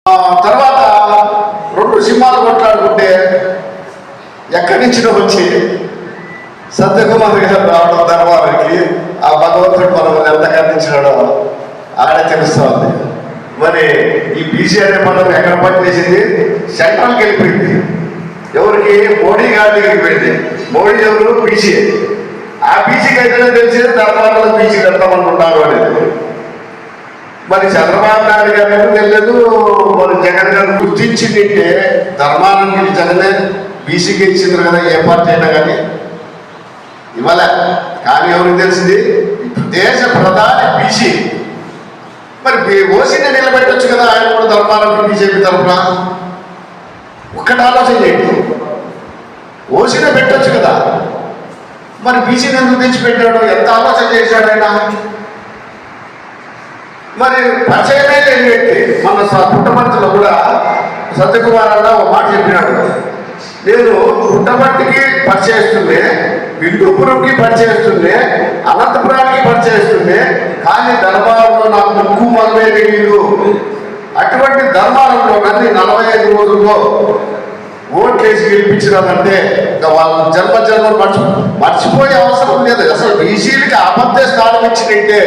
తర్వాత 2 సింహాలు కొట్లాడుకుంటే ఎక్కడి నుంచినో వచ్చి సత్యకుమార్ గారు రావడం దర్బారుకి ఆ భగవంతుడు మనం ఎంత కనిపించినాడో ఆడే తెలుస్తుంది. మరి ఈ బీసీ అనే పదం ఎక్కడ పనిచేసింది? సెంట్రల్కి వెళ్ళిపోయింది. ఎవరికి? మోడీ గారి దగ్గరికి వెళ్ళింది. మోడీ ఎవరు? బీసీ. ఆ బీసీకి అయితేనే తెలిసేది దర్బార్లో బీసీ ఎంతమంది అనేది. మరి చంద్రబాబు నాయుడు గారు తెలియదు, మరి జగన్ గారు గుర్తించిందంటే ధర్మానికి జగనే బీసీకి ఇచ్చింది కదా, ఏ పార్టీ అయినా కానీ ఇవాళ. కానీ ఎవరికి తెలిసింది? దేశ ప్రధాని బీసీ. మరి ఓసీని నిలబెట్టచ్చు కదా, ఆయన కూడా ధర్మానికి బీజేపీ తరఫున. ఒక్కటి ఆలోచన చేయండి, ఓసీనే పెట్టచ్చు కదా, మరి బీసీని ఎందుకు తెచ్చిపెట్టాడు? ఎంత ఆలోచన చేశాడు ఆయన? మరి పరిచయమే లేని వ్యక్తి. మన పుట్టపర్తిలో కూడా సత్యకుమార్ అన్న ఒక మాట చెప్పినాడు, నేను పుట్టపర్తికి పరిచయిస్తుండే, వింటూపురంకి పరిచయిస్తుండే, అనంతపురానికి పరిచయిస్తుండే, కానీ ధర్మారంలో నాకు ముక్కు మొదలే తెలియదు. అటువంటి ధర్మారంలో నన్ను 45 రోజుల్లో ఓట్లేసి గెలిపించినారంటే వాళ్ళ జన్మ మర్చిపోయే అవసరం లేదు. అసలు బీసీలకి అబద్ధ స్థానం ఇచ్చినట్టే